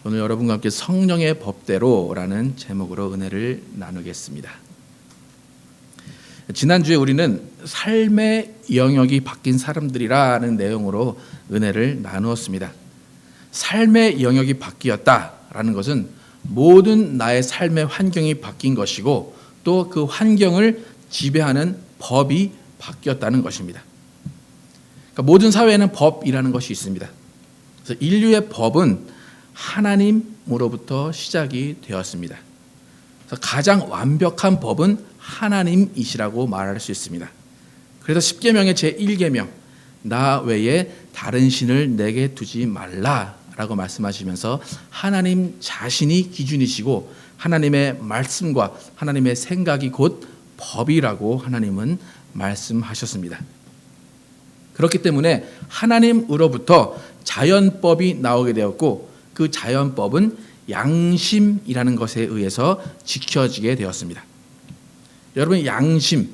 오늘 여러분과 함께 성령의 법대로라는 제목으로 은혜를 나누겠습니다. 지난주에 우리는 삶의 영역이 바뀐 사람들이라는 내용으로 은혜를 나누었습니다. 삶의 영역이 바뀌었다라는 것은 모든 나의 삶의 환경이 바뀐 것이고 또 그 환경을 지배하는 법이 바뀌었다는 것입니다. 그러니까 모든 사회에는 법이라는 것이 있습니다. 그래서 인류의 법은 하나님으로부터 시작이 되었습니다. 그래서 가장 완벽한 법은 하나님이시라고 말할 수 있습니다. 그래서 십계명의 제1계명 나 외에 다른 신을 내게 두지 말라라고 말씀하시면서 하나님 자신이 기준이시고 하나님의 말씀과 하나님의 생각이 곧 법이라고 하나님은 말씀하셨습니다. 그렇기 때문에 하나님으로부터 자연법이 나오게 되었고 그 자연법은 양심이라는 것에 의해서 지켜지게 되었습니다. 여러분, 양심,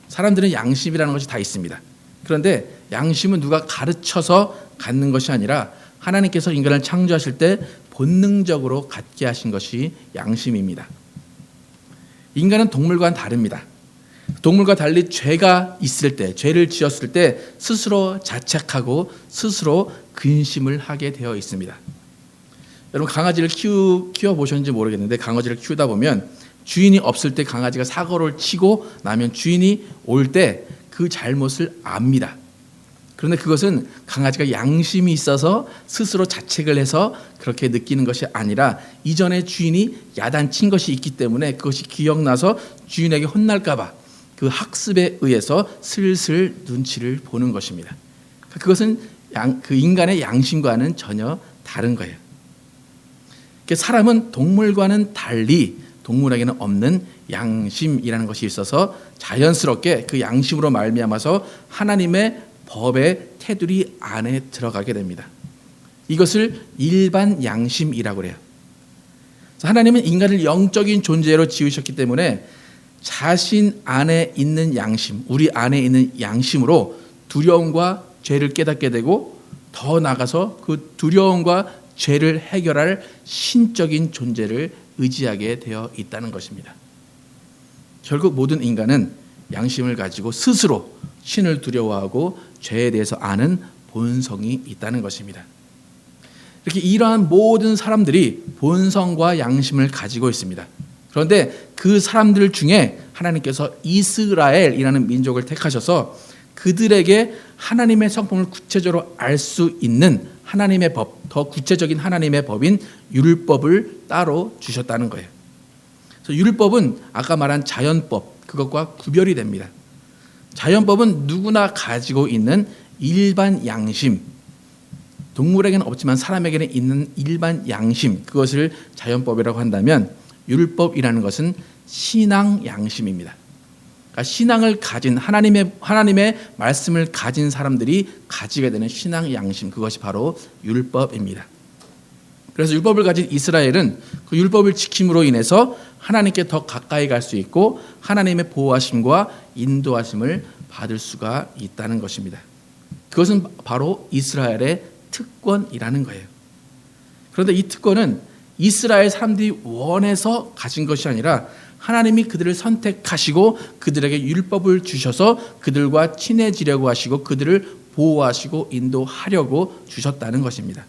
사람들은 양심이라는 것이 다 있습니다. 그런데 양심은 누가 가르쳐서 갖는 것이 아니라 하나님께서 인간을 창조하실 때 본능적으로 갖게 하신 것이 양심입니다. 인간은 동물과는 다릅니다. 동물과 달리 죄가 있을 때, 죄를 지었을 때 스스로 자책하고 스스로 근심을 하게 되어 있습니다. 여러분, 강아지를 키워보셨는지 모르겠는데 강아지를 키우다 보면 주인이 없을 때 강아지가 사고를 치고 나면 주인이 올 때 그 잘못을 압니다. 그런데 그것은 강아지가 양심이 있어서 스스로 자책을 해서 그렇게 느끼는 것이 아니라 이전에 주인이 야단친 것이 있기 때문에 그것이 기억나서 주인에게 혼날까 봐 그 학습에 의해서 슬슬 눈치를 보는 것입니다. 그것은 그 인간의 양심과는 전혀 다른 거예요. 사람은 동물과는 달리 동물에게는 없는 양심이라는 것이 있어서 자연스럽게 그 양심으로 말미암아서 하나님의 법의 테두리 안에 들어가게 됩니다. 이것을 일반 양심이라고 해요. 하나님은 인간을 영적인 존재로 지으셨기 때문에 자신 안에 있는 양심, 우리 안에 있는 양심으로 두려움과 죄를 깨닫게 되고 더 나아가서 그 두려움과 죄를 해결할 신적인 존재를 의지하게 되어 있다는 것입니다. 결국 모든 인간은 양심을 가지고 스스로 신을 두려워하고 죄에 대해서 아는 본성이 있다는 것입니다. 이렇게 이러한 모든 사람들이 본성과 양심을 가지고 있습니다. 그런데 그 사람들 중에 하나님께서 이스라엘이라는 민족을 택하셔서 그들에게 하나님의 성품을 구체적으로 알 수 있는 하나님의 법, 더 구체적인 하나님의 법인 율법을 따로 주셨다는 거예요. 그래서 율법은 아까 말한 자연법, 그것과 구별이 됩니다. 자연법은 누구나 가지고 있는 일반 양심, 동물에게는 없지만 사람에게는 있는 일반 양심, 그것을 자연법이라고 한다면 율법이라는 것은 신앙 양심입니다. 그러니까 신앙을 가진 하나님의 말씀을 가진 사람들이 가지게 되는 신앙 양심, 그것이 바로 율법입니다. 그래서 율법을 가진 이스라엘은 그 율법을 지킴으로 인해서 하나님께 더 가까이 갈 수 있고 하나님의 보호하심과 인도하심을 받을 수가 있다는 것입니다. 그것은 바로 이스라엘의 특권이라는 거예요. 그런데 이 특권은 이스라엘 사람들이 원해서 가진 것이 아니라 하나님이 그들을 선택하시고 그들에게 율법을 주셔서 그들과 친해지려고 하시고 그들을 보호하시고 인도하려고 주셨다는 것입니다.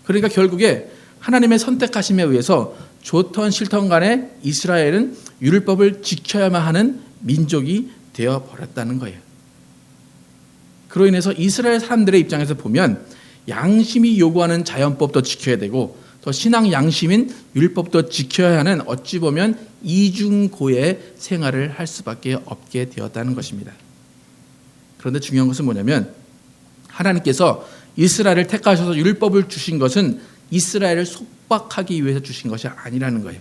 그러니까 결국에 하나님의 선택하심에 의해서 좋던 싫던 간에 이스라엘은 율법을 지켜야만 하는 민족이 되어버렸다는 거예요. 그로 인해서 이스라엘 사람들의 입장에서 보면 양심이 요구하는 자연법도 지켜야 되고 또 신앙 양심인 율법도 지켜야 하는 어찌 보면 이중고의 생활을 할 수밖에 없게 되었다는 것입니다. 그런데 중요한 것은 뭐냐면 하나님께서 이스라엘을 택하셔서 율법을 주신 것은 이스라엘을 속박하기 위해서 주신 것이 아니라는 거예요.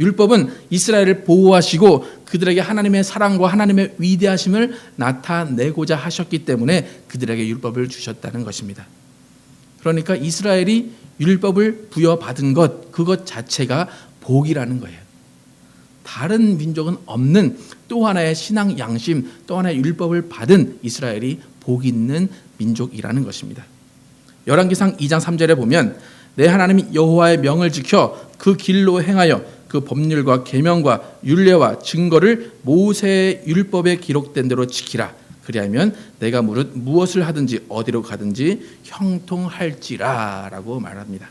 율법은 이스라엘을 보호하시고 그들에게 하나님의 사랑과 하나님의 위대하심을 나타내고자 하셨기 때문에 그들에게 율법을 주셨다는 것입니다. 그러니까 이스라엘이 율법을 부여받은 것, 그것 자체가 복이라는 거예요. 다른 민족은 없는 또 하나의 신앙 양심, 또 하나의 율법을 받은 이스라엘이 복 있는 민족이라는 것입니다. 열왕기상 2장 3절에 보면 내 하나님 여호와의 명을 지켜 그 길로 행하여 그 법률과 계명과 율례와 증거를 모세의 율법에 기록된 대로 지키라. 그리하면 내가 무엇을 하든지 어디로 가든지 형통할지라라고 말합니다.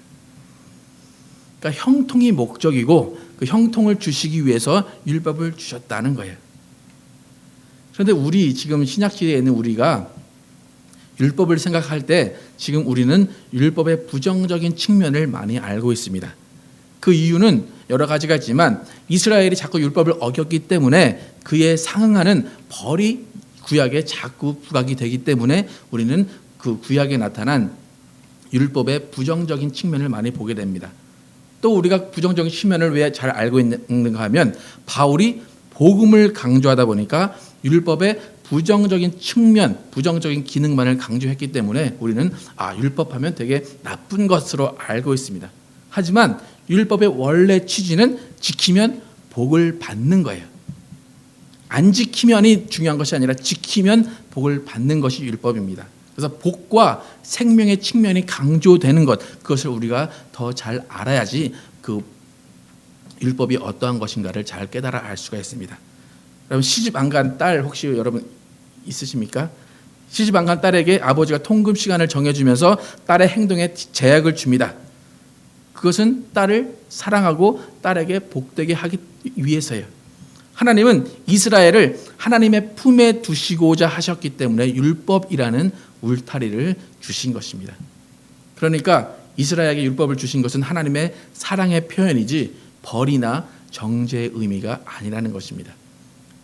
그러니까 형통이 목적이고 그 형통을 주시기 위해서 율법을 주셨다는 거예요. 그런데 우리 지금 신약 시대에 있는 우리가 율법을 생각할 때 지금 우리는 율법의 부정적인 측면을 많이 알고 있습니다. 그 이유는 여러 가지가 있지만 이스라엘이 자꾸 율법을 어겼기 때문에 그에 상응하는 벌이 구약에 자꾸 부각이 되기 때문에 우리는 그 구약에 나타난 율법의 부정적인 측면을 많이 보게 됩니다. 또 우리가 부정적인 측면을 왜 잘 알고 있는가 하면 바울이 복음을 강조하다 보니까 율법의 부정적인 측면, 부정적인 기능만을 강조했기 때문에 우리는 율법하면 되게 나쁜 것으로 알고 있습니다. 하지만 율법의 원래 취지는 지키면 복을 받는 거예요. 안 지키면이 중요한 것이 아니라 지키면 복을 받는 것이 율법입니다. 그래서 복과 생명의 측면이 강조되는 것, 그것을 우리가 더 잘 알아야지 그 율법이 어떠한 것인가를 잘 깨달아 알 수가 있습니다. 여러분 시집 안 간 딸 혹시 여러분 있으십니까? 시집 안 간 딸에게 아버지가 통금 시간을 정해주면서 딸의 행동에 제약을 줍니다. 그것은 딸을 사랑하고 딸에게 복되게 하기 위해서예요. 하나님은 이스라엘을 하나님의 품에 두시고자 하셨기 때문에 율법이라는 울타리를 주신 것입니다. 그러니까 이스라엘에게 율법을 주신 것은 하나님의 사랑의 표현이지 벌이나 정죄의 의미가 아니라는 것입니다.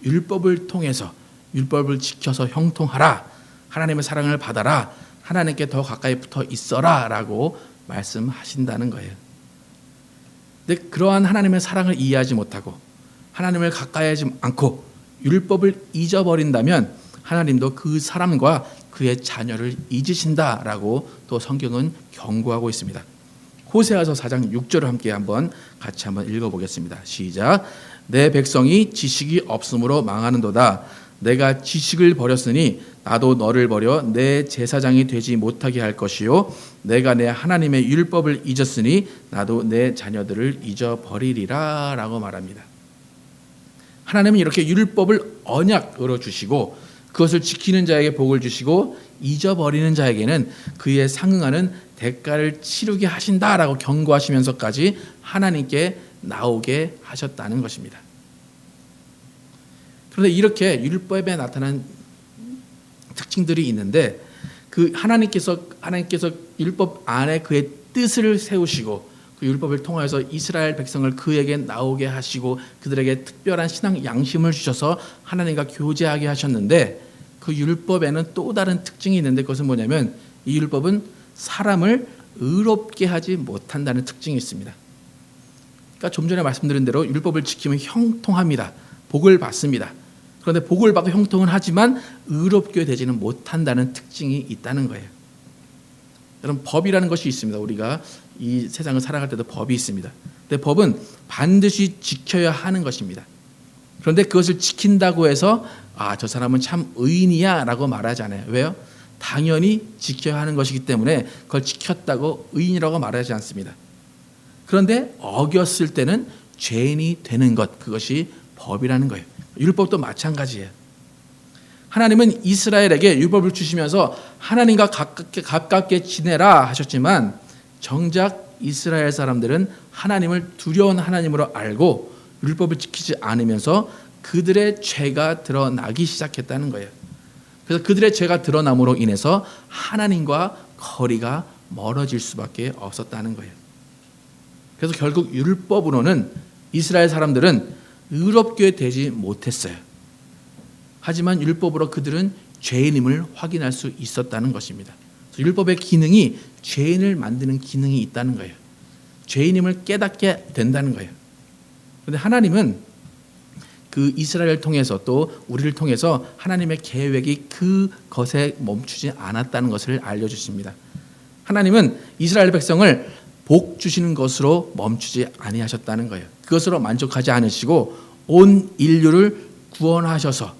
율법을 통해서 율법을 지켜서 형통하라, 하나님의 사랑을 받아라, 하나님께 더 가까이 붙어 있어라 라고 말씀하신다는 거예요. 근데 그러한 하나님의 사랑을 이해하지 못하고 하나님을 가까이 하지 않고 율법을 잊어버린다면 하나님도 그 사람과 그의 자녀를 잊으신다라고 또 성경은 경고하고 있습니다. 호세아서 4장 6절을 함께 같이 한번 읽어보겠습니다. 시작. 내 백성이 지식이 없으므로 망하는도다. 내가 지식을 버렸으니 나도 너를 버려 내 제사장이 되지 못하게 할 것이요 내가 내 하나님의 율법을 잊었으니 나도 내 자녀들을 잊어버리리라 라고 말합니다. 하나님은 이렇게 율법을 언약으로 주시고 그것을 지키는 자에게 복을 주시고 잊어버리는 자에게는 그에 상응하는 대가를 치르게 하신다라고 경고하시면서까지 하나님께 나오게 하셨다는 것입니다. 그런데 이렇게 율법에 나타난 특징들이 있는데 그 하나님께서 율법 안에 그의 뜻을 세우시고 그 율법을 통해서 이스라엘 백성을 그에게 나오게 하시고 그들에게 특별한 신앙 양심을 주셔서 하나님과 교제하게 하셨는데 그 율법에는 또 다른 특징이 있는데 그것은 뭐냐면 이 율법은 사람을 의롭게 하지 못한다는 특징이 있습니다. 그러니까 좀 전에 말씀드린 대로 율법을 지키면 형통합니다. 복을 받습니다. 그런데 복을 받고 형통은 하지만 의롭게 되지는 못한다는 특징이 있다는 거예요. 여러분 법이라는 것이 있습니다. 우리가 이 세상을 살아갈 때도 법이 있습니다. 근데 법은 반드시 지켜야 하는 것입니다. 그런데 그것을 지킨다고 해서 저 사람은 참 의인이야 라고 말하지 않아요. 왜요? 당연히 지켜야 하는 것이기 때문에 그걸 지켰다고 의인이라고 말하지 않습니다. 그런데 어겼을 때는 죄인이 되는 것, 그것이 법이라는 거예요. 율법도 마찬가지예요. 하나님은 이스라엘에게 율법을 주시면서 하나님과 가깝게 지내라 하셨지만 정작 이스라엘 사람들은 하나님을 두려운 하나님으로 알고 율법을 지키지 않으면서 그들의 죄가 드러나기 시작했다는 거예요. 그래서 그들의 죄가 드러남으로 인해서 하나님과 거리가 멀어질 수밖에 없었다는 거예요. 그래서 결국 율법으로는 이스라엘 사람들은 의롭게 되지 못했어요. 하지만 율법으로 그들은 죄인임을 확인할 수 있었다는 것입니다. 율법의 기능이 죄인을 만드는 기능이 있다는 거예요. 죄인임을 깨닫게 된다는 거예요. 그런데 하나님은 그 이스라엘을 통해서 또 우리를 통해서 하나님의 계획이 그것에 멈추지 않았다는 것을 알려주십니다. 하나님은 이스라엘 백성을 복 주시는 것으로 멈추지 아니하셨다는 거예요. 그것으로 만족하지 않으시고 온 인류를 구원하셔서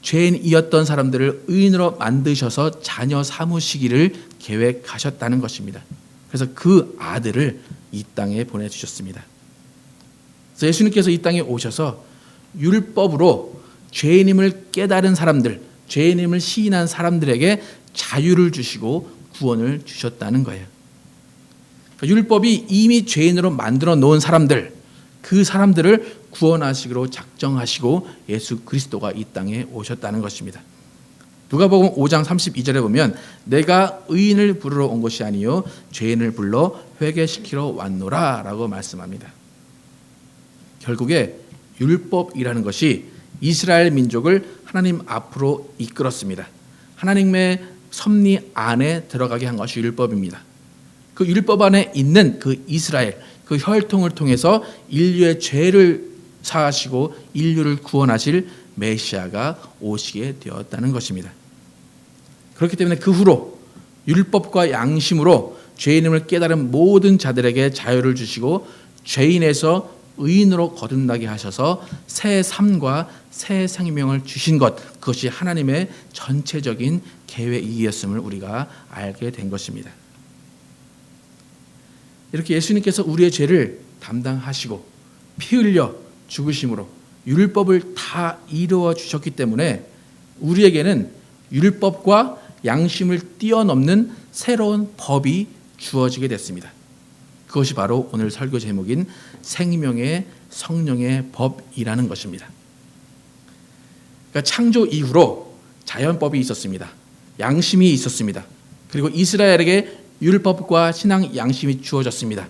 죄인이었던 사람들을 의인으로 만드셔서 자녀 삼으시기를 계획하셨다는 것입니다. 그래서 그 아들을 이 땅에 보내주셨습니다. 그래서 예수님께서 이 땅에 오셔서 율법으로 죄인임을 깨달은 사람들, 죄인임을 시인한 사람들에게 자유를 주시고 구원을 주셨다는 거예요. 그러니까 율법이 이미 죄인으로 만들어 놓은 사람들, 그 사람들을 구원하시기로 작정하시고 예수 그리스도가 이 땅에 오셨다는 것입니다. 누가복음 5장 32절에 보면 내가 의인을 부르러 온 것이 아니요 죄인을 불러 회개시키러 왔노라 라고 말씀합니다. 결국에 율법이라는 것이 이스라엘 민족을 하나님 앞으로 이끌었습니다. 하나님의 섭리 안에 들어가게 한 것이 율법입니다. 그 율법 안에 있는 그 이스라엘, 그 혈통을 통해서 인류의 죄를 사하시고 인류를 구원하실 메시아가 오시게 되었다는 것입니다. 그렇기 때문에 그 후로 율법과 양심으로 죄인임을 깨달은 모든 자들에게 자유를 주시고 죄인에서 의인으로 거듭나게 하셔서 새 삶과 새 생명을 주신 것, 그것이 하나님의 전체적인 계획이었음을 우리가 알게 된 것입니다. 이렇게 예수님께서 우리의 죄를 담당하시고 피 흘려 죽으심으로 율법을 다 이루어 주셨기 때문에 우리에게는 율법과 양심을 뛰어넘는 새로운 법이 주어지게 됐습니다. 그것이 바로 오늘 설교 제목인 생명의 성령의 법이라는 것입니다. 그러니까 창조 이후로 자연법이 있었습니다. 양심이 있었습니다. 그리고 이스라엘에게 율법과 신앙 양심이 주어졌습니다.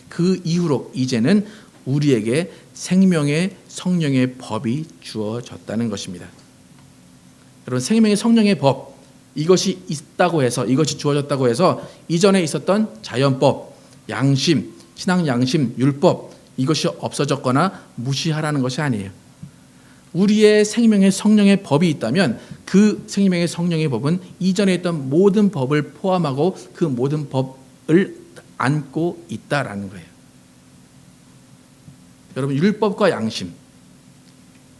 그 이후로 이제는 우리에게 생명의 성령의 법이 주어졌다는 것입니다. 여러분, 생명의 성령의 법, 이것이 있다고 해서, 이것이 주어졌다고 해서 이전에 있었던 자연법, 양심, 신앙 양심, 율법, 이것이 없어졌거나 무시하라는 것이 아니에요. 우리의 생명의 성령의 법이 있다면 그 생명의 성령의 법은 이전에 있던 모든 법을 포함하고 그 모든 법을 안고 있다라는 거예요. 여러분, 율법과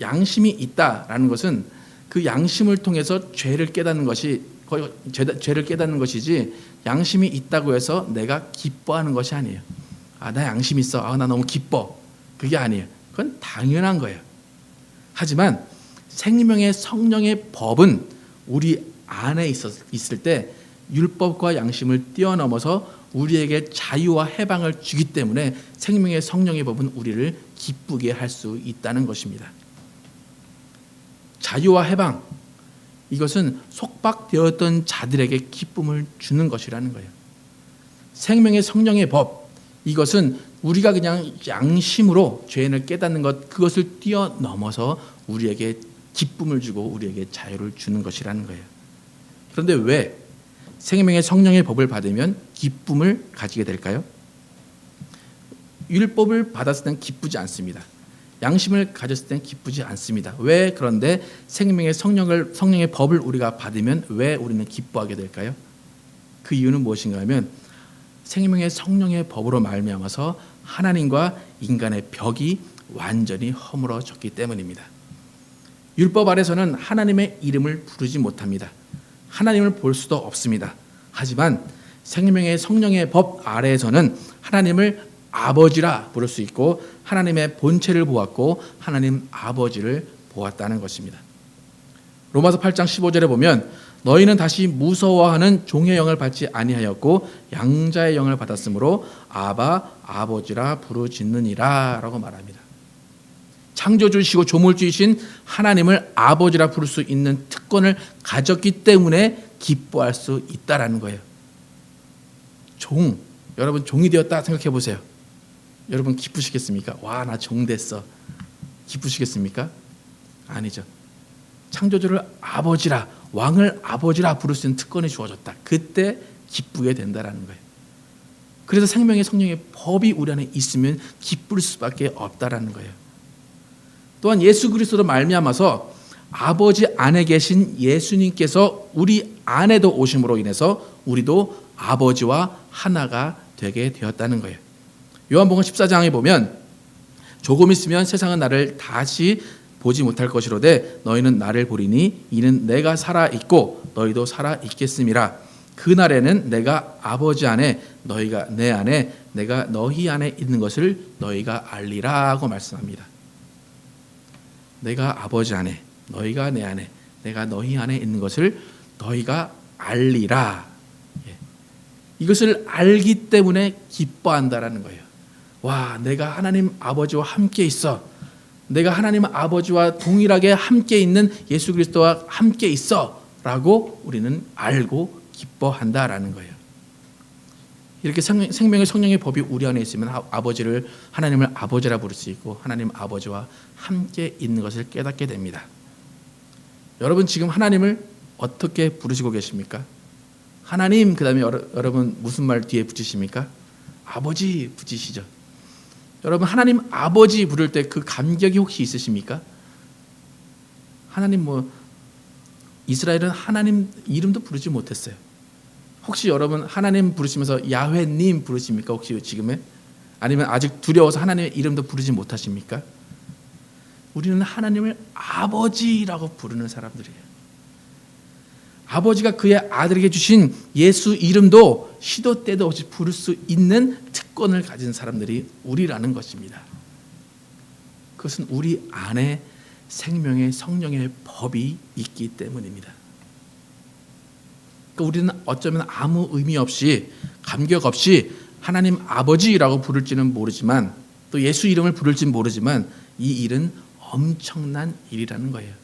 양심이 있다라는 것은 그 양심을 통해서 죄를 깨닫는 것이 죄를 깨닫는 것이지, 양심이 있다고 해서 내가 기뻐하는 것이 아니에요. 나 양심 있어. 나 너무 기뻐. 그게 아니에요. 그건 당연한 거예요. 하지만 생명의 성령의 법은 우리 안에 있을 때 율법과 양심을 뛰어넘어서 우리에게 자유와 해방을 주기 때문에 생명의 성령의 법은 우리를 기쁘게 할 수 있다는 것입니다. 자유와 해방, 이것은 속박되었던 자들에게 기쁨을 주는 것이라는 거예요. 생명의 성령의 법, 이것은 우리가 그냥 양심으로 죄인을 깨닫는 것, 그것을 뛰어넘어서 우리에게 기쁨을 주고 우리에게 자유를 주는 것이라는 거예요. 그런데 왜 생명의 성령의 법을 받으면 기쁨을 가지게 될까요? 율법을 받았을 때는 기쁘지 않습니다. 양심을 가졌을 때는 기쁘지 않습니다. 왜? 그런데 생명의 성령의 법을 우리가 받으면 왜 우리는 기뻐하게 될까요? 그 이유는 무엇인가 하면 생명의 성령의 법으로 말미암아서 하나님과 인간의 벽이 완전히 허물어졌기 때문입니다. 율법 아래서는 하나님의 이름을 부르지 못합니다. 하나님을 볼 수도 없습니다. 하지만 생명의 성령의 법 아래에서는 하나님을 아버지라 부를 수 있고 하나님의 본체를 보았고 하나님 아버지를 보았다는 것입니다. 로마서 8장 15절에 보면 너희는 다시 무서워하는 종의 영을 받지 아니하였고 양자의 영을 받았으므로 아바 아버지라 부르짖느니라 라고 말합니다. 창조주이시고 조물주이신 하나님을 아버지라 부를 수 있는 특권을 가졌기 때문에 기뻐할 수 있다라는 거예요. 여러분 종이 되었다 생각해 보세요. 여러분 기쁘시겠습니까? 와, 나 종 됐어. 기쁘시겠습니까? 아니죠. 창조주를 아버지라, 왕을 아버지라 부를 수 있는 특권이 주어졌다. 그때 기쁘게 된다라는 거예요. 그래서 생명의 성령의 법이 우리 안에 있으면 기쁠 수밖에 없다라는 거예요. 또한 예수 그리스도로 말미암아서 아버지 안에 계신 예수님께서 우리 안에도 오심으로 인해서 우리도 아버지와 하나가 되게 되었다는 거예요. 요한복음 14장에 보면 조금 있으면 세상은 나를 다시 보지 못할 것이로되 너희는 나를 보리니 이는 내가 살아 있고 너희도 살아 있겠음이라. 그날에는 내가 아버지 안에 너희가 내 안에 내가 너희 안에 있는 것을 너희가 알리라고 말씀합니다. 내가 아버지 안에 너희가 내 안에 내가 너희 안에 있는 것을 너희가 알리라. 이것을 알기 때문에 기뻐한다라는 거예요. 와, 내가 하나님 아버지와 함께 있어. 내가 하나님 아버지와 동일하게 함께 있는 예수 그리스도와 함께 있어 라고 우리는 알고 기뻐한다라는 거예요. 이렇게 생명의 성령의 법이 우리 안에 있으면 아버지를 하나님을 아버지라 부를 수 있고 하나님 아버지와 함께 있는 것을 깨닫게 됩니다. 여러분 지금 하나님을 어떻게 부르시고 계십니까? 하나님 그다음에 여러분 무슨 말 뒤에 붙이십니까? 아버지 붙이시죠. 여러분 하나님 아버지 부를 때 그 감격이 혹시 있으십니까? 하나님 이스라엘은 하나님 이름도 부르지 못했어요. 혹시 여러분 하나님 부르시면서 야훼님 부르십니까? 혹시 지금에? 아니면 아직 두려워서 하나님의 이름도 부르지 못하십니까? 우리는 하나님을 아버지라고 부르는 사람들이에요. 아버지가 그의 아들에게 주신 예수 이름도 시도 때도 없이 부를 수 있는 특권을 가진 사람들이 우리라는 것입니다. 그것은 우리 안에 생명의 성령의 법이 있기 때문입니다. 그러니까 우리는 어쩌면 아무 의미 없이 감격 없이 하나님 아버지라고 부를지는 모르지만 또 예수 이름을 부를지는 모르지만 이 일은 엄청난 일이라는 거예요.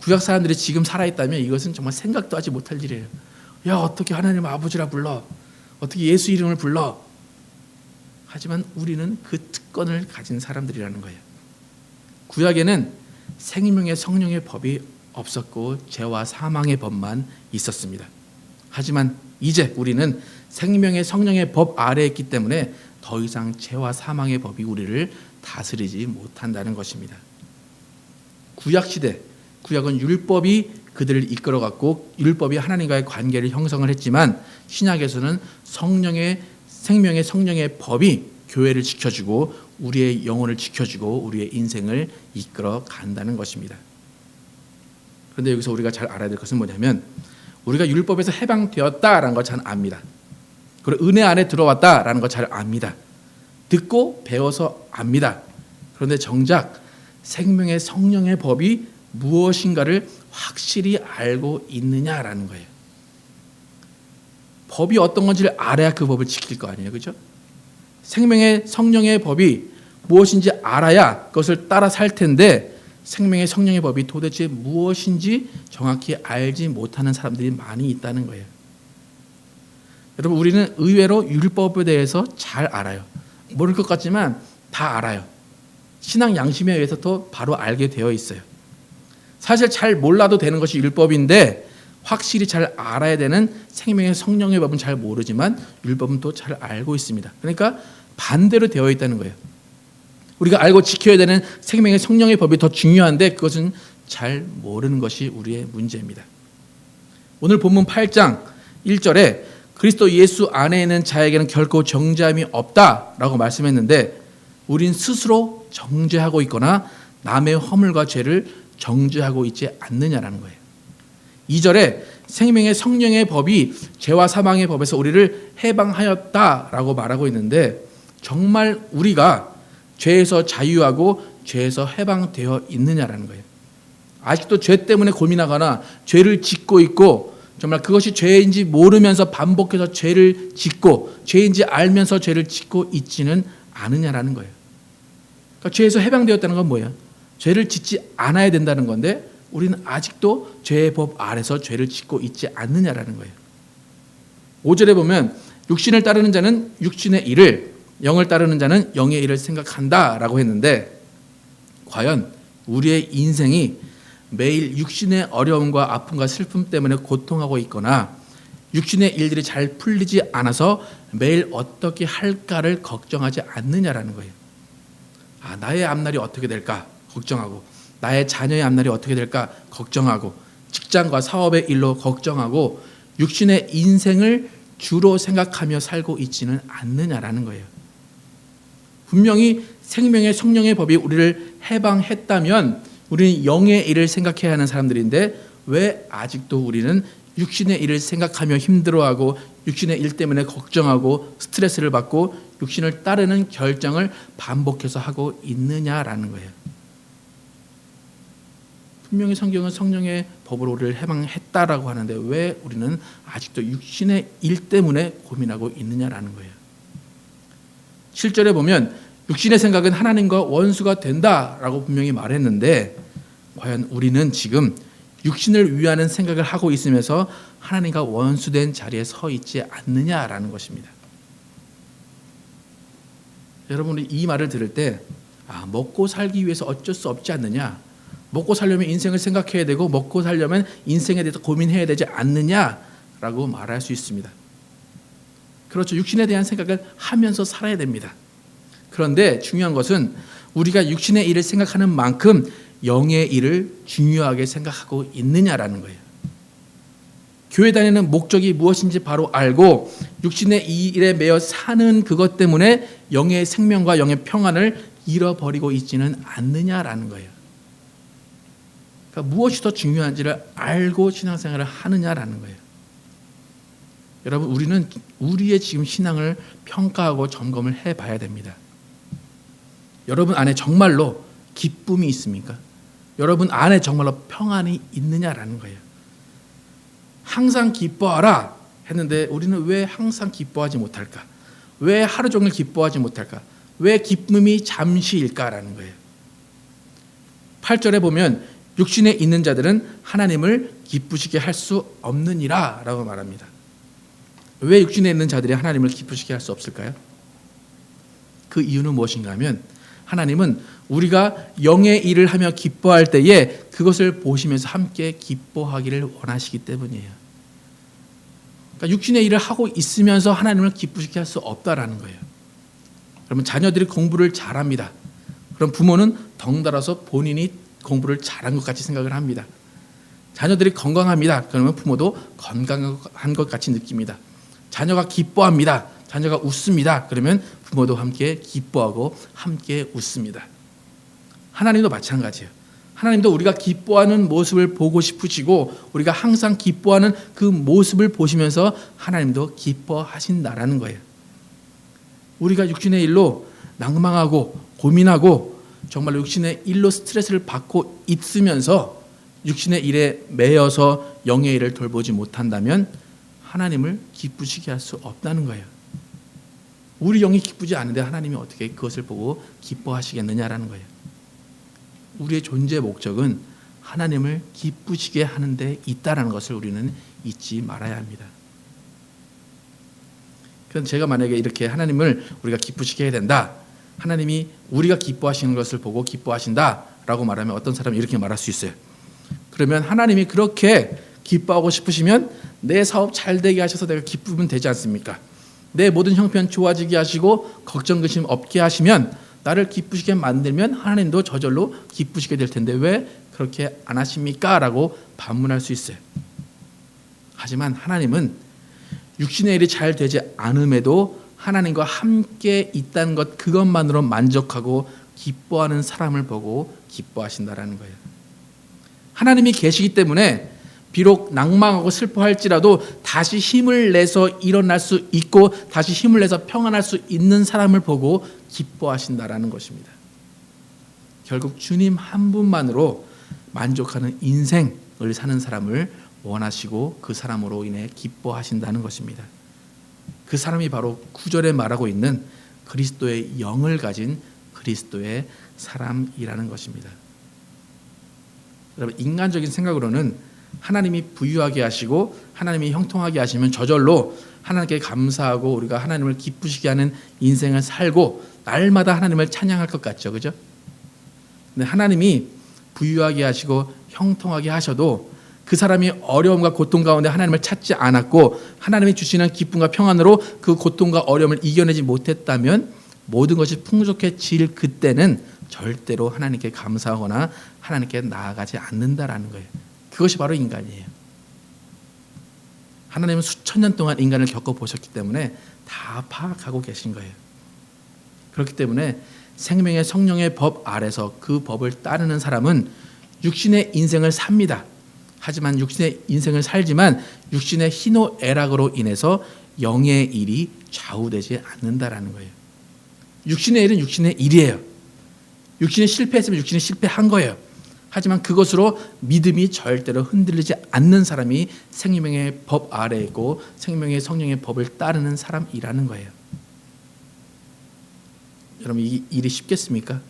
구약 사람들이 지금 살아있다면 이것은 정말 생각도 하지 못할 일이에요. 야, 어떻게 하나님 아버지라 불러? 어떻게 예수 이름을 불러? 하지만 우리는 그 특권을 가진 사람들이라는 거예요. 구약에는 생명의 성령의 법이 없었고 죄와 사망의 법만 있었습니다. 하지만 이제 우리는 생명의 성령의 법 아래에 있기 때문에 더 이상 죄와 사망의 법이 우리를 다스리지 못한다는 것입니다. 구약시대, 구약은 율법이 그들을 이끌어갔고 율법이 하나님과의 관계를 형성을 했지만 신약에서는 생명의 성령의 법이 교회를 지켜주고 우리의 영혼을 지켜주고 우리의 인생을 이끌어 간다는 것입니다. 그런데 여기서 우리가 잘 알아야 될 것은 뭐냐면 우리가 율법에서 해방되었다라는 걸 잘 압니다. 그리고 은혜 안에 들어왔다라는 걸 잘 압니다. 듣고 배워서 압니다. 그런데 정작 생명의 성령의 법이 무엇인가를 확실히 알고 있느냐라는 거예요. 법이 어떤 건지를 알아야 그 법을 지킬 거 아니에요, 그렇죠? 생명의 성령의 법이 무엇인지 알아야 그것을 따라 살 텐데 생명의 성령의 법이 도대체 무엇인지 정확히 알지 못하는 사람들이 많이 있다는 거예요. 여러분 우리는 의외로 율법에 대해서 잘 알아요. 모를 것 같지만 다 알아요. 신앙 양심에 의해서 또 바로 알게 되어 있어요. 사실 잘 몰라도 되는 것이 율법인데 확실히 잘 알아야 되는 생명의 성령의 법은 잘 모르지만 율법은 또 잘 알고 있습니다. 그러니까 반대로 되어 있다는 거예요. 우리가 알고 지켜야 되는 생명의 성령의 법이 더 중요한데 그것은 잘 모르는 것이 우리의 문제입니다. 오늘 본문 8장 1절에 그리스도 예수 안에 있는 자에게는 결코 정죄함이 없다라고 말씀했는데 우린 스스로 정죄하고 있거나 남의 허물과 죄를 정죄하고 있지 않느냐라는 거예요. 2절에 생명의 성령의 법이 죄와 사망의 법에서 우리를 해방하였다라고 말하고 있는데 정말 우리가 죄에서 자유하고 죄에서 해방되어 있느냐라는 거예요. 아직도 죄 때문에 고민하거나 죄를 짓고 있고 정말 그것이 죄인지 모르면서 반복해서 죄를 짓고 죄인지 알면서 죄를 짓고 있지는 않느냐라는 거예요. 그러니까 죄에서 해방되었다는 건 뭐예요? 죄를 짓지 않아야 된다는 건데 우리는 아직도 죄의 법 아래서 죄를 짓고 있지 않느냐라는 거예요. 5절에 보면 육신을 따르는 자는 육신의 일을 영을 따르는 자는 영의 일을 생각한다라고 했는데 과연 우리의 인생이 매일 육신의 어려움과 아픔과 슬픔 때문에 고통하고 있거나 육신의 일들이 잘 풀리지 않아서 매일 어떻게 할까를 걱정하지 않느냐라는 거예요. 나의 앞날이 어떻게 될까 걱정하고 나의 자녀의 앞날이 어떻게 될까 걱정하고 직장과 사업의 일로 걱정하고 육신의 인생을 주로 생각하며 살고 있지는 않느냐라는 거예요. 분명히 생명의 성령의 법이 우리를 해방했다면 우리는 영의 일을 생각해야 하는 사람들인데 왜 아직도 우리는 육신의 일을 생각하며 힘들어하고 육신의 일 때문에 걱정하고 스트레스를 받고 육신을 따르는 결정을 반복해서 하고 있느냐라는 거예요. 분명히 성경은 성령의 법으로 우리를 해방했다라고 하는데 왜 우리는 아직도 육신의 일 때문에 고민하고 있느냐라는 거예요. 7절에 보면 육신의 생각은 하나님과 원수가 된다라고 분명히 말했는데 과연 우리는 지금 육신을 위하는 생각을 하고 있으면서 하나님과 원수된 자리에 서 있지 않느냐라는 것입니다. 여러분이 이 말을 들을 때 먹고 살기 위해서 어쩔 수 없지 않느냐, 먹고 살려면 인생을 생각해야 되고 먹고 살려면 인생에 대해서 고민해야 되지 않느냐라고 말할 수 있습니다. 그렇죠. 육신에 대한 생각을 하면서 살아야 됩니다. 그런데 중요한 것은 우리가 육신의 일을 생각하는 만큼 영의 일을 중요하게 생각하고 있느냐라는 거예요. 교회 다니는 목적이 무엇인지 바로 알고 육신의 이 일에 매여 사는 그것 때문에 영의 생명과 영의 평안을 잃어버리고 있지는 않느냐라는 거예요. 그러니까 무엇이 더 중요한지를 알고 신앙생활을 하느냐라는 거예요. 여러분, 우리는 우리의 지금 신앙을 평가하고 점검을 해봐야 됩니다. 여러분 안에 정말로 기쁨이 있습니까? 여러분 안에 정말로 평안이 있느냐라는 거예요. 항상 기뻐하라 했는데 우리는 왜 항상 기뻐하지 못할까? 왜 하루 종일 기뻐하지 못할까? 왜 기쁨이 잠시일까라는 거예요. 8절에 보면 육신에 있는 자들은 하나님을 기쁘시게 할 수 없느니라 라고 말합니다. 왜 육신에 있는 자들이 하나님을 기쁘시게 할 수 없을까요? 그 이유는 무엇인가 하면 하나님은 우리가 영의 일을 하며 기뻐할 때에 그것을 보시면서 함께 기뻐하기를 원하시기 때문이에요. 그러니까 육신의 일을 하고 있으면서 하나님을 기쁘시게 할 수 없다라는 거예요. 그러면 자녀들이 공부를 잘합니다. 그럼 부모는 덩달아서 본인이 공부를 잘한 것 같이 생각을 합니다. 자녀들이 건강합니다. 그러면 부모도 건강한 것 같이 느낍니다. 자녀가 기뻐합니다. 자녀가 웃습니다. 그러면 부모도 함께 기뻐하고 함께 웃습니다. 하나님도 마찬가지예요. 하나님도 우리가 기뻐하는 모습을 보고 싶으시고 우리가 항상 기뻐하는 그 모습을 보시면서 하나님도 기뻐하신다라는 거예요. 우리가 육신의 일로 낭망하고 고민하고 정말 육신의 일로 스트레스를 받고 있으면서 육신의 일에 매여서 영의 일을 돌보지 못한다면 하나님을 기쁘시게 할 수 없다는 거예요. 우리 영이 기쁘지 않은데 하나님이 어떻게 그것을 보고 기뻐하시겠느냐라는 거예요. 우리의 존재 목적은 하나님을 기쁘시게 하는 데 있다는 것을 우리는 잊지 말아야 합니다. 그럼 제가 만약에 이렇게 하나님을 우리가 기쁘시게 해야 된다, 하나님이 우리가 기뻐하시는 것을 보고 기뻐하신다라고 말하면 어떤 사람이 이렇게 말할 수 있어요. 그러면 하나님이 그렇게 기뻐하고 싶으시면 내 사업 잘 되게 하셔서 내가 기쁘면 되지 않습니까? 내 모든 형편 좋아지게 하시고 걱정 근심 없게 하시면 나를 기쁘시게 만들면 하나님도 저절로 기쁘시게 될 텐데 왜 그렇게 안 하십니까? 라고 반문할 수 있어요. 하지만 하나님은 육신의 일이 잘 되지 않음에도 하나님과 함께 있다는 것 그것만으로 만족하고 기뻐하는 사람을 보고 기뻐하신다라는 거예요. 하나님이 계시기 때문에 비록 낭망하고 슬퍼할지라도 다시 힘을 내서 일어날 수 있고 다시 힘을 내서 평안할 수 있는 사람을 보고 기뻐하신다라는 것입니다. 결국 주님 한 분만으로 만족하는 인생을 사는 사람을 원하시고 그 사람으로 인해 기뻐하신다는 것입니다. 그 사람이 바로 9절에 말하고 있는 그리스도의 영을 가진 그리스도의 사람이라는 것입니다. 여러분, 인간적인 생각으로는 하나님이 부유하게 하시고 하나님이 형통하게 하시면 저절로 하나님께 감사하고 우리가 하나님을 기쁘시게 하는 인생을 살고 날마다 하나님을 찬양할 것 같죠, 그죠? 근데 하나님이 부유하게 하시고 형통하게 하셔도 그 사람이 어려움과 고통 가운데 하나님을 찾지 않았고 하나님이 주시는 기쁨과 평안으로 그 고통과 어려움을 이겨내지 못했다면 모든 것이 풍족해질 그때는 절대로 하나님께 감사하거나 하나님께 나아가지 않는다라는 거예요. 그것이 바로 인간이에요. 하나님은 수천 년 동안 인간을 겪어보셨기 때문에 다 파악하고 계신 거예요. 그렇기 때문에 생명의 성령의 법 아래서 그 법을 따르는 사람은 육신의 인생을 삽니다. 하지만 육신의 인생을 살지만 육신의 희노애락으로 인해서 영의 일이 좌우되지 않는다라는 거예요. 육신의 일은 육신의 일이에요. 육신이 실패했으면 육신이 실패한 거예요. 하지만 그것으로 믿음이 절대로 흔들리지 않는 사람이 생명의 법 아래에 있고 생명의 성령의 법을 따르는 사람이라는 거예요. 여러분, 이 일이 쉽겠습니까?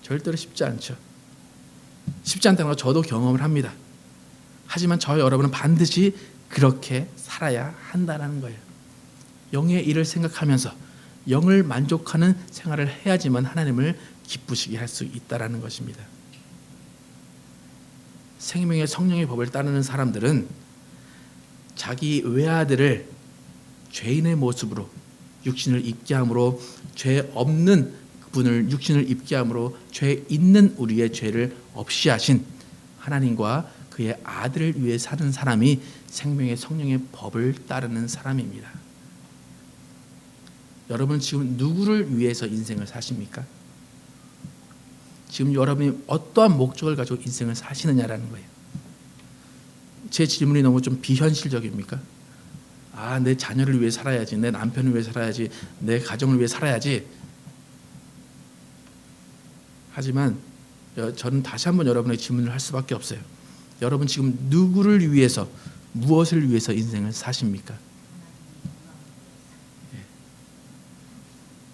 절대로 쉽지 않죠. 쉽지 않다는 걸 저도 경험을 합니다. 하지만 저와 여러분은 반드시 그렇게 살아야 한다는 거예요. 영의 일을 생각하면서 영을 만족하는 생활을 해야지만 하나님을 기쁘시게 할 수 있다는 것입니다. 생명의 성령의 법을 따르는 사람들은 자기 외아들을 죄인의 모습으로 육신을 입게 함으로 죄 없는 분을 육신을 입게 함으로 죄 있는 우리의 죄를 없이 하신 하나님과 그의 아들을 위해 사는 사람이 생명의 성령의 법을 따르는 사람입니다. 여러분 지금 누구를 위해서 인생을 사십니까? 지금 여러분이 어떠한 목적을 가지고 인생을 사시느냐라는 거예요. 제 질문이 너무 좀 비현실적입니까? 내 자녀를 위해 살아야지, 내 남편을 위해 살아야지, 내 가정을 위해 살아야지. 하지만 저는 다시 한번 여러분에게 질문을 할 수밖에 없어요. 여러분 지금 누구를 위해서, 무엇을 위해서 인생을 사십니까?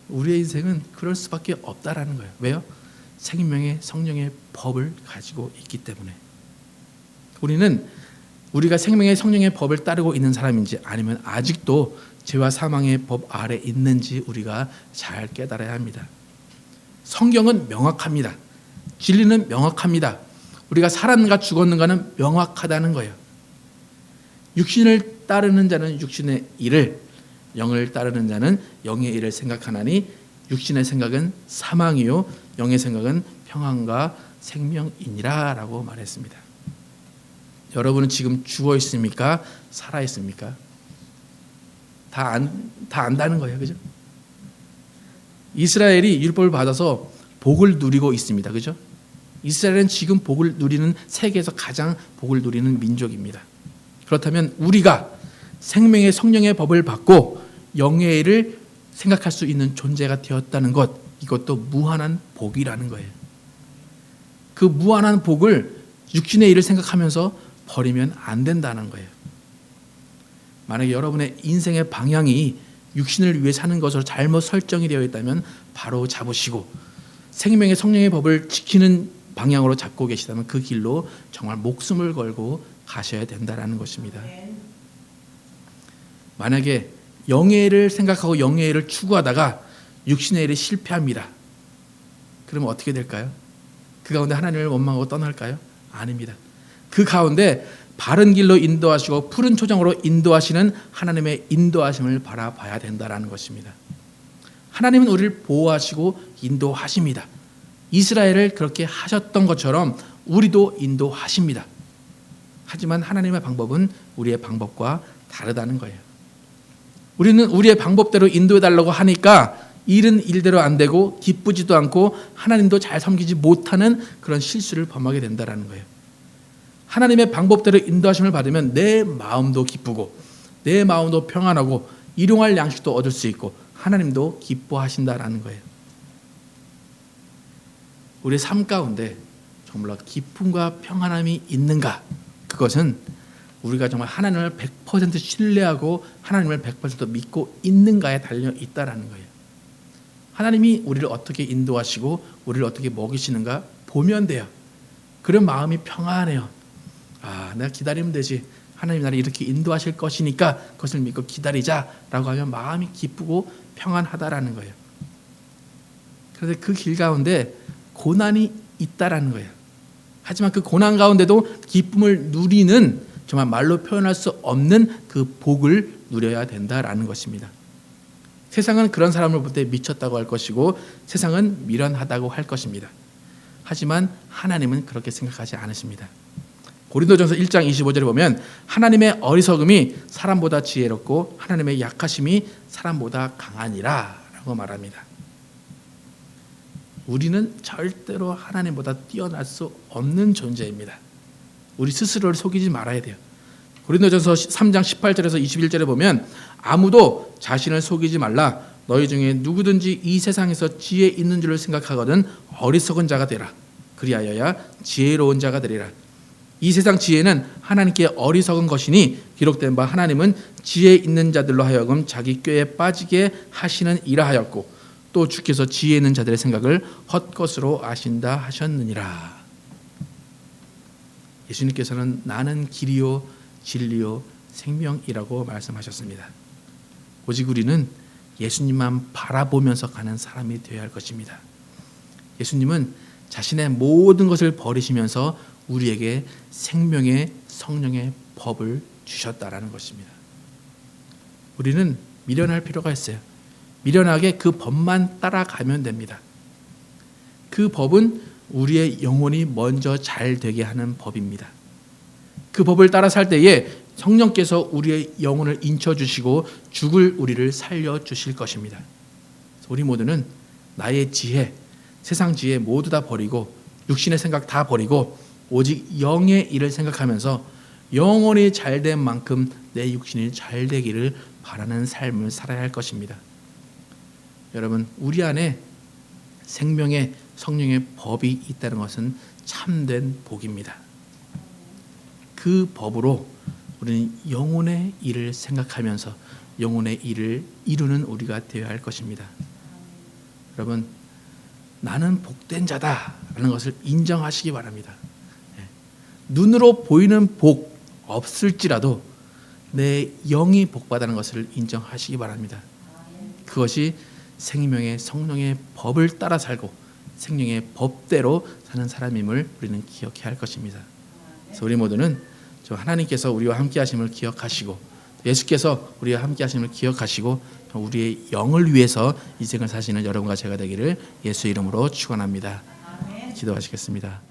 우리의 인생은 그럴 수밖에 없다라는 거예요. 왜요? 생명의 성령의 법을 가지고 있기 때문에. 우리가 생명의 성령의 법을 따르고 있는 사람인지 아니면 아직도 죄와 사망의 법 아래 있는지 우리가 잘 깨달아야 합니다. 성경은 명확합니다. 진리는 명확합니다. 우리가 살았는가 죽었는가는 명확하다는 거예요. 육신을 따르는 자는 육신의 일을, 영을 따르는 자는 영의 일을 생각하나니 육신의 생각은 사망이요 영의 생각은 평안과 생명이니라 라고 말했습니다. 여러분은 지금 죽어 있습니까? 살아 있습니까? 다 안다는 거예요. 그죠? 이스라엘이 율법을 받아서 복을 누리고 있습니다. 그죠? 이스라엘은 지금 복을 누리는 세계에서 가장 복을 누리는 민족입니다. 그렇다면 우리가 생명의 성령의 법을 받고 영의 일을 생각할 수 있는 존재가 되었다는 것, 이것도 무한한 복이라는 거예요. 그 무한한 복을 육신의 일을 생각하면서 버리면 안 된다는 거예요. 만약에 여러분의 인생의 방향이 육신을 위해 사는 것으로 잘못 설정이 되어 있다면 바로 잡으시고 생명의 성령의 법을 지키는 방향으로 잡고 계시다면 그 길로 정말 목숨을 걸고 가셔야 된다는 것입니다. 만약에 영의 일을 생각하고 영의 일을 추구하다가 육신의 일에 실패합니다. 그러면 어떻게 될까요? 그 가운데 하나님을 원망하고 떠날까요? 아닙니다. 그 가운데 바른 길로 인도하시고 푸른 초장으로 인도하시는 하나님의 인도하심을 바라봐야 된다는 것입니다. 하나님은 우리를 보호하시고 인도하십니다. 이스라엘을 그렇게 하셨던 것처럼 우리도 인도하십니다. 하지만 하나님의 방법은 우리의 방법과 다르다는 거예요. 우리는 우리의 방법대로 인도해달라고 하니까 일은 일대로 안 되고 기쁘지도 않고 하나님도 잘 섬기지 못하는 그런 실수를 범하게 된다는 거예요. 하나님의 방법대로 인도하심을 받으면 내 마음도 기쁘고 내 마음도 평안하고 일용할 양식도 얻을 수 있고 하나님도 기뻐하신다라는 거예요. 우리의 삶 가운데 정말로 기쁨과 평안함이 있는가? 그것은 우리가 정말 하나님을 100% 신뢰하고 하나님을 100% 믿고 있는가에 달려 있다라는 거예요. 하나님이 우리를 어떻게 인도하시고 우리를 어떻게 먹이시는가 보면 돼요. 그런 마음이 평안해요. 내가 기다리면 되지. 하나님이 나를 이렇게 인도하실 것이니까 그것을 믿고 기다리자라고 하면 마음이 기쁘고 평안하다라는 거예요. 그런데 그 길 가운데 고난이 있다라는 거예요. 하지만 그 고난 가운데도 기쁨을 누리는 정말 말로 표현할 수 없는 그 복을 누려야 된다라는 것입니다. 세상은 그런 사람을 볼 때 미쳤다고 할 것이고 세상은 미련하다고 할 것입니다. 하지만 하나님은 그렇게 생각하지 않으십니다. 고린도전서 1장 25절에 보면 하나님의 어리석음이 사람보다 지혜롭고 하나님의 약하심이 사람보다 강하니라 라고 말합니다. 우리는 절대로 하나님보다 뛰어날 수 없는 존재입니다. 우리 스스로를 속이지 말아야 돼요. 고린도전서 3장 18절에서 21절에 보면 아무도 자신을 속이지 말라. 너희 중에 누구든지 이 세상에서 지혜 있는 줄을 생각하거든 어리석은 자가 되라. 그리하여야 지혜로운 자가 되리라. 이 세상 지혜는 하나님께 어리석은 것이니 기록된 바 하나님은 지혜 있는 자들로 하여금 자기 꾀에 빠지게 하시는 이라 하였고 또 주께서 지혜 있는 자들의 생각을 헛것으로 아신다 하셨느니라. 예수님께서는 나는 길이요 진리요 생명이라고 말씀하셨습니다. 오직 우리는 예수님만 바라보면서 가는 사람이 되어야 할 것입니다. 예수님은 자신의 모든 것을 버리시면서 우리에게 생명의 성령의 법을 주셨다라는 것입니다. 우리는 미련할 필요가 있어요. 미련하게 그 법만 따라가면 됩니다. 그 법은 우리의 영혼이 먼저 잘 되게 하는 법입니다. 그 법을 따라 살 때에 성령께서 우리의 영혼을 인쳐주시고 죽을 우리를 살려주실 것입니다. 우리 모두는 나의 지혜, 세상 지혜 모두 다 버리고 육신의 생각 다 버리고 오직 영의 일을 생각하면서 영혼이 잘된 만큼 내 육신이 잘 되기를 바라는 삶을 살아야 할 것입니다. 여러분, 우리 안에 생명의 성령의 법이 있다는 것은 참된 복입니다. 그 법으로 우리는 영혼의 일을 생각하면서 영혼의 일을 이루는 우리가 되어야 할 것입니다. 여러분, 나는 복된 자다라는 것을 인정하시기 바랍니다. 눈으로 보이는 복 없을지라도 내 영이 복받다는 것을 인정하시기 바랍니다. 그것이 생명의 성령의 법을 따라 살고 생명의 법대로 사는 사람임을 우리는 기억해야 할 것입니다. 그래서 우리 모두는 하나님께서 우리와 함께 하심을 기억하시고 예수께서 우리와 함께 하심을 기억하시고 우리의 영을 위해서 이 생을 사시는 여러분과 제가 되기를 예수 이름으로 축원합니다. 기도하시겠습니다.